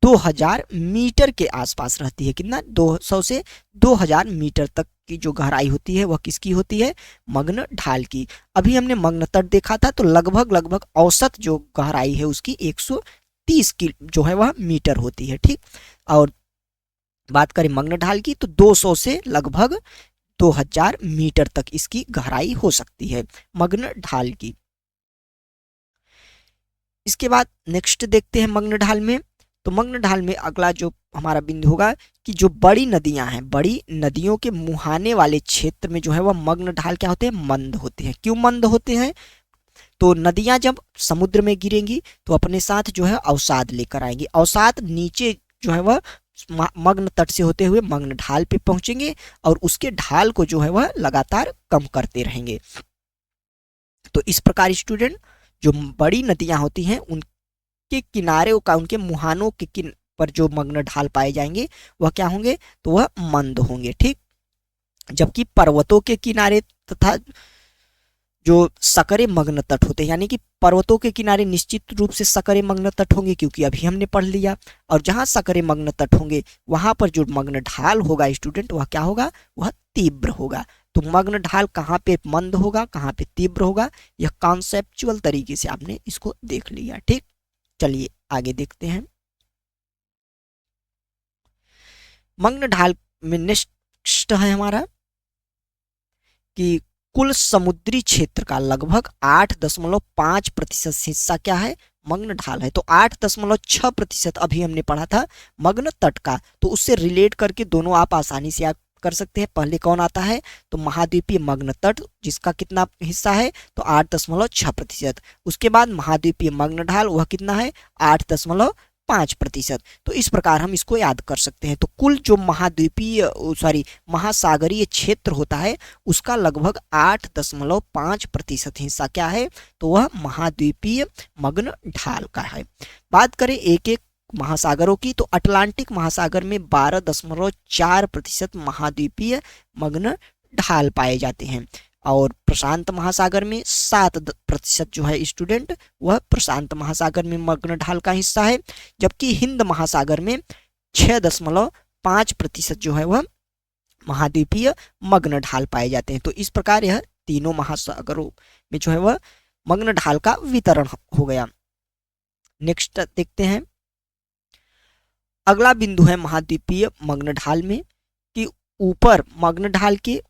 [SPEAKER 1] 2000 मीटर के आसपास रहती है। कितना, 200 से 2000 मीटर तक की जो गहराई होती है वह किसकी होती है, मग्न ढाल की। अभी हमने मग्न तट देखा था, तो लगभग औसत जो गहराई है उसकी 130 की जो है वह मीटर होती है। ठीक, और बात करें मग्न ढाल की तो 200 से लगभग 2000 मीटर तक इसकी गहराई हो सकती है मग्न ढाल की। इसके बाद नेक्स्ट देखते हैं मग्न ढाल में। तो मग्न ढाल में अगला जो हमारा बिंदु होगा कि जो बड़ी नदियां हैं, बड़ी नदियों के मुहाने वाले क्षेत्र में जो है वह मग्न ढाल क्या होते हैं, मंद होते हैं। क्यों मंद होते हैं, तो नदियां जब समुद्र में गिरेंगी तो अपने साथ जो है अवसाद लेकर आएंगी। अवसाद नीचे जो है वह मग्न तट से होते हुए मग्न ढाल पे पहुंचेंगे, और उसके ढाल को जो है वह लगातार कम करते रहेंगे। तो इस प्रकार स्टूडेंट जो बड़ी नदियां होती हैं उनके किनारे का, उनके मुहानों के पर जो मग्न ढाल पाए जाएंगे वह क्या होंगे, तो वह मंद होंगे। ठीक, जबकि पर्वतों के किनारे तथा जो सकरे मग्न तट होते हैं, यानी कि पर्वतों के किनारे निश्चित रूप से सकरे मग्न तट होंगे, क्योंकि अभी हमने पढ़ लिया। और जहां सकरे मग्न तट होंगे वहां पर जो मग्न ढाल होगा स्टूडेंट, वह क्या होगा, वह तीव्र होगा। तो मग्न ढाल कहाँ पे मंद होगा, कहाँ पे तीव्र होगा, यह कॉन्सेप्चुअल तरीके से आपने इसको देख लिया। ठीक, चलिए आगे देखते हैं। मग्न ढाल में नेक्स्ट है हमारा कि कुल समुद्री क्षेत्र का लगभग 8.5% हिस्सा क्या है, मग्न ढाल है। तो 8.6% अभी हमने पढ़ा था मग्न तट का, तो उससे रिलेट करके दोनों आप आसानी से आप कर सकते हैं। पहले कौन आता है, तो महाद्वीपीय मग्न तट, जिसका कितना हिस्सा है, तो 8.6%। उसके बाद महाद्वीपीय मग्न ढाल, वह कितना है, 8.5%। तो इस प्रकार हम इसको याद कर सकते हैं। तो कुल जो महाद्वीपीय महासागरीय क्षेत्र होता है उसका लगभग 8.5% हिस्सा क्या है, तो वह महाद्वीपीय मग्न ढाल का है। बात करें एक एक महासागरों की, तो अटलांटिक महासागर में 12.4% महाद्वीपीय मग्न ढाल पाए जाते हैं, और प्रशांत महासागर में 7% जो है स्टूडेंट, वह प्रशांत महासागर में मग्न ढाल का हिस्सा है। जबकि हिंद महासागर में 6.5% जो है वह महाद्वीपीय मग्न ढाल पाए जाते हैं। तो इस प्रकार यह तीनों महासागरों में जो है वह मग्न ढाल का वितरण हो गया। नेक्स्ट देखते हैं, अगला बिंदु है महाद्वीपीय मग्न ढाल में कि ऊपर मग्न ढाल के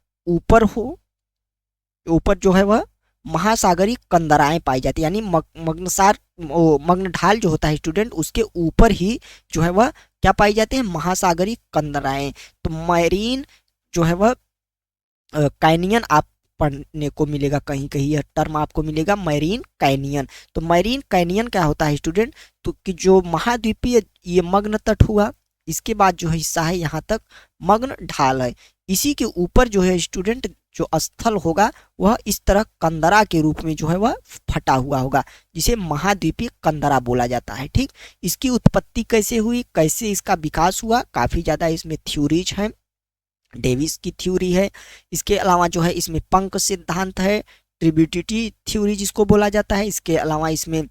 [SPEAKER 1] ऊपर जो है वह महासागरीय कंदराएं पाई जाती है, यानी मग्न ढाल जो होता है स्टूडेंट, उसके ऊपर ही जो है वह क्या पाई जाती है, महासागरीय कंदराएं। तो मैरीन जो है वह कैनियन आप पढ़ने को मिलेगा, कहीं कहीं यह टर्म आपको मिलेगा, मैरीन कैनियन। तो मैरीन कैनियन क्या होता है स्टूडेंट, तो कि जो महाद्वीपीय ये मग्न तट हुआ, इसके बाद जो हिस्सा है यहाँ तक मग्न ढाल है, इसी के ऊपर जो है स्टूडेंट जो स्थल होगा वह इस तरह कंदरा के रूप में जो है वह फटा हुआ होगा, जिसे महाद्वीपीय कंदरा बोला जाता है। ठीक, इसकी उत्पत्ति कैसे हुई, कैसे इसका विकास हुआ, काफी ज्यादा इसमें थ्योरीज हैं, डेविस की थ्योरी है, इसके अलावा जो है इसमें पंख सिद्धांत है, ट्रिब्यूटिटी थ्योरी जिसको बोला जाता है, इसके अलावा इसमें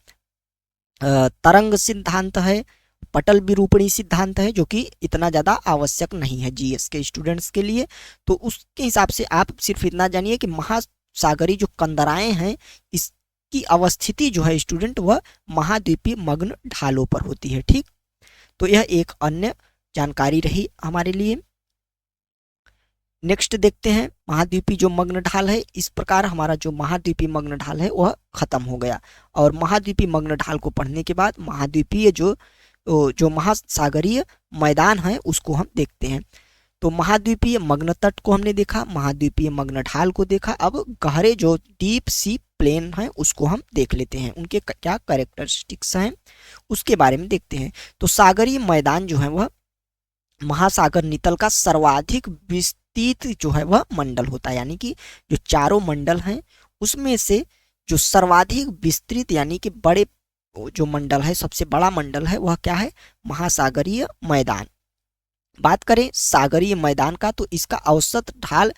[SPEAKER 1] तरंग सिद्धांत है, पटल विरूपणी सिद्धांत है, जो कि इतना ज़्यादा आवश्यक नहीं है जीएस के स्टूडेंट्स के लिए। तो उसके हिसाब से आप सिर्फ इतना जानिए कि महासागरीय जो कंदराएं हैं इसकी अवस्थिति जो है स्टूडेंट वह महाद्वीपीय मग्न ढालों पर होती है। ठीक, तो यह एक अन्य जानकारी रही हमारे लिए। नेक्स्ट देखते हैं महाद्वीपीय जो मग्न ढाल है। इस प्रकार हमारा जो महाद्वीपीय मग्न ढाल है वह खत्म हो गया, और महाद्वीपीय मग्न ढाल को पढ़ने के बाद महाद्वीपीय जो महासागरीय मैदान है उसको हम देखते हैं। तो महाद्वीपीय मग्न तट को हमने देखा, महाद्वीपीय मग्न ढाल को देखा, अब गहरे जो डीप सी प्लेन है उसको हम देख लेते हैं, उनके क्या कैरेक्टरिस्टिक्स हैं उसके बारे में देखते हैं। तो सागरीय मैदान जो है वह महासागर नितल का सर्वाधिक विस्तृत जो है वह मंडल होता है, यानी कि जो चारों मंडल हैं उसमें से जो सर्वाधिक विस्तृत यानी कि बड़े जो मंडल है, सबसे बड़ा मंडल है वह क्या है, महासागरीय मैदान। बात करें सागरीय मैदान का, तो इसका औसत ढाल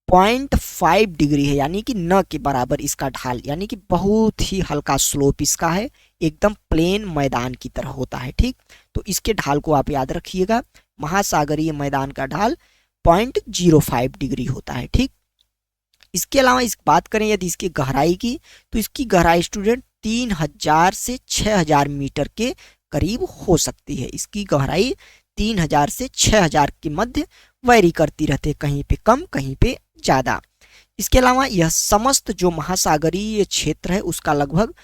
[SPEAKER 1] 0.5 डिग्री है, यानी कि न के बराबर इसका ढाल, यानी कि बहुत ही हल्का स्लोप इसका है, एकदम प्लेन मैदान की तरह होता है। ठीक, तो इसके ढाल को आप याद रखिएगा, महासागरीय मैदान का ढाल 0.05 डिग्री होता है। ठीक, इसके अलावा इस बात करें यदि इसकी गहराई की, तो इसकी गहराई स्टूडेंट 3000 से 6000 मीटर के करीब हो सकती है। इसकी गहराई 3000 से 6000 के मध्य वैरी करती रहती है, कहीं पे कम कहीं पे ज़्यादा। इसके अलावा यह समस्त जो महासागरीय क्षेत्र है उसका लगभग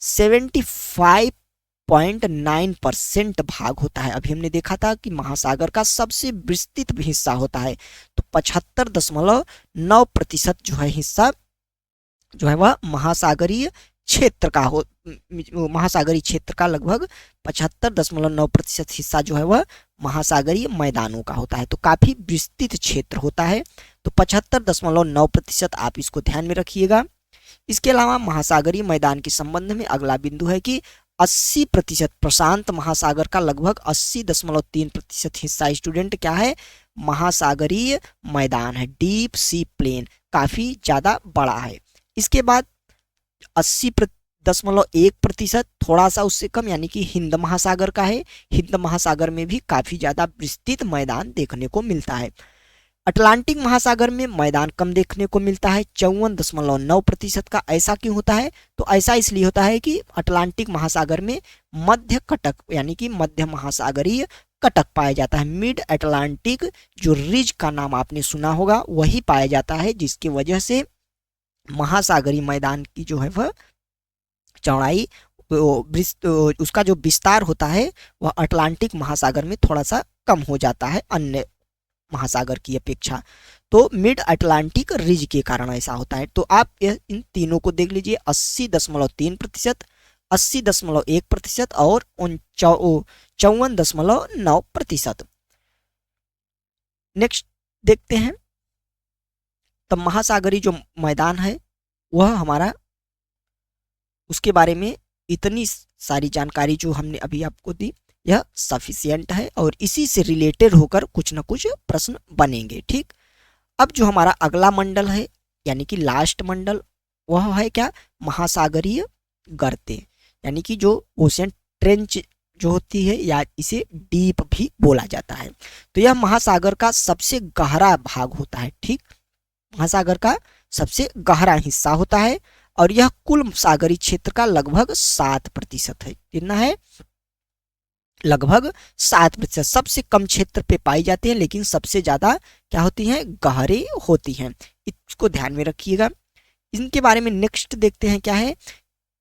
[SPEAKER 1] 75.9% भाग होता है। अभी हमने देखा था कि महासागर का सबसे विस्तृत हिस्सा होता है, तो 75.9% जो है हिस्सा जो है वह महासागरीय क्षेत्र का महासागरीय क्षेत्र का लगभग 75.9% हिस्सा जो है वह महासागरीय मैदानों का होता है। तो काफी विस्तृत क्षेत्र होता है, तो 75.9% आप इसको ध्यान में रखिएगा। इसके अलावा महासागरीय मैदान के संबंध में अगला बिंदु है कि 80%, प्रशांत महासागर का लगभग 80.3% हिस्सा स्टूडेंट क्या है, महासागरीय मैदान है, डीप सी प्लेन, काफी ज्यादा बड़ा है। इसके बाद 80.1%, थोड़ा सा उससे कम, यानी कि हिंद महासागर का है। हिंद महासागर में भी काफी ज्यादा विस्तृत मैदान देखने को मिलता है। अटलांटिक महासागर में मैदान कम देखने को मिलता है, 54.9% का। ऐसा क्यों होता है, तो ऐसा इसलिए होता है कि अटलांटिक महासागर में मध्य कटक, यानी कि मध्य महासागरीय कटक पाया जाता है। मिड अटलांटिक जो रिज का नाम आपने सुना होगा वही पाया जाता है, जिसकी वजह से महासागरीय मैदान की जो है वह चौड़ाई, उसका जो विस्तार होता है वह अटलांटिक महासागर में थोड़ा सा कम हो जाता है अन्य महासागर की अपेक्षा। तो मिड अटलांटिक रिज के कारण ऐसा होता है। तो आप इन तीनों को देख लीजिए, 80.3%, 80.1% और 54.9%। नेक्स्ट देखते हैं, तब महासागरीय जो मैदान है वह हमारा, उसके बारे में इतनी सारी जानकारी जो हमने अभी आपको दी यह सफिशिएंट है, और इसी से रिलेटेड होकर कुछ ना कुछ प्रश्न बनेंगे। ठीक, अब जो हमारा अगला मंडल है, यानी कि लास्ट मंडल, वह है क्या, महासागरीय गर्तें, यानी कि जो ओशियन ट्रेंच जो होती है, या इसे डीप भी बोला जाता है। तो यह महासागर का सबसे गहरा भाग होता है। ठीक, महासागर का सबसे गहरा हिस्सा होता है, और यह कुल सागरीय क्षेत्र का लगभग 7% है। कितना है, लगभग 7%। सबसे कम क्षेत्र पे पाई जाती है, लेकिन सबसे ज्यादा क्या होती हैं, गहरे होती हैं। इसको ध्यान में रखिएगा। इनके बारे में नेक्स्ट देखते हैं क्या है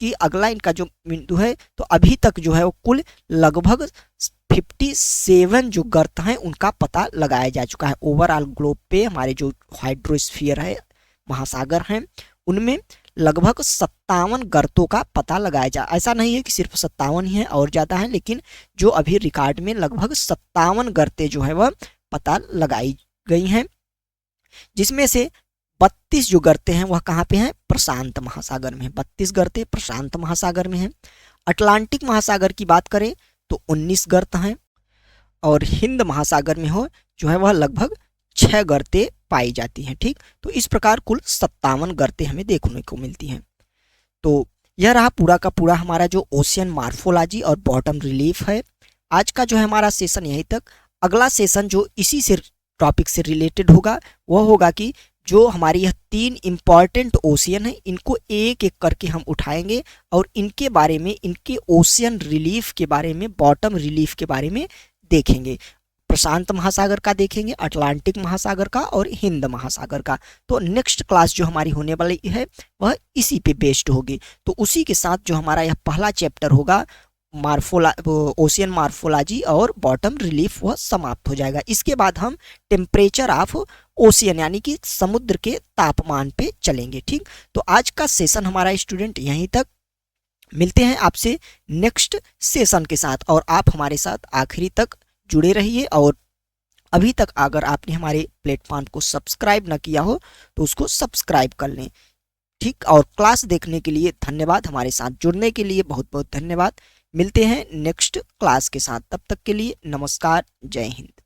[SPEAKER 1] कि अगला इनका जो बिंदु है, तो अभी तक जो है वो कुल लगभग 57 जो गर्त हैं उनका पता लगाया जा चुका है। ओवरऑल ग्लोब पे हमारे जो हाइड्रोस्फीयर है, महासागर हैं, उनमें लगभग 57 गर्तों का पता लगाया जा, ऐसा नहीं है कि सिर्फ 57 ही है और ज्यादा है, लेकिन जो अभी रिकॉर्ड में लगभग 57 गर्तें जो है वह पता लगाई गई हैं, जिसमें से 32 जो गर्तें हैं वह कहाँ पे हैं, प्रशांत महासागर में। 32 गर्तें प्रशांत महासागर में हैं। अटलांटिक महासागर की बात करें तो 19 गर्त हैं, और हिंद महासागर में हो जो है वह लगभग 6 गर्तें पाई जाती हैं। ठीक, तो इस प्रकार कुल 57 गर्तें हमें देखने को मिलती हैं। तो यह रहा पूरा का पूरा हमारा जो ओशियन मार्फोलॉजी और बॉटम रिलीफ है। आज का जो है हमारा सेशन यहीं तक। अगला सेशन जो इसी से टॉपिक से रिलेटेड होगा वह होगा कि जो हमारी यह 3 इंपॉर्टेंट ओशियन है, इनको एक एक करके हम उठाएंगे और इनके बारे में, इनके ओशियन रिलीफ के बारे में, बॉटम रिलीफ के बारे में देखेंगे। प्रशांत महासागर का देखेंगे, अटलांटिक महासागर का और हिंद महासागर का। तो नेक्स्ट क्लास जो हमारी होने वाली है वह इसी पे बेस्ड होगी। तो उसी के साथ जो हमारा यह पहला चैप्टर होगा ओशियन मार्फोलॉजी और बॉटम रिलीफ, वह समाप्त हो जाएगा। इसके बाद हम टेम्परेचर ऑफ ओशियन यानी कि समुद्र के तापमान पे चलेंगे। ठीक, तो आज का सेशन हमारा स्टूडेंट यहीं तक। मिलते हैं आपसे नेक्स्ट सेशन के साथ, और आप हमारे साथ आखिरी तक जुड़े रहिए। और अभी तक अगर आपने हमारे प्लेटफॉर्म को सब्सक्राइब न किया हो तो उसको सब्सक्राइब कर लें। ठीक, और क्लास देखने के लिए धन्यवाद, हमारे साथ जुड़ने के लिए बहुत बहुत धन्यवाद। मिलते हैं नेक्स्ट क्लास के साथ, तब तक के लिए नमस्कार, जय हिंद।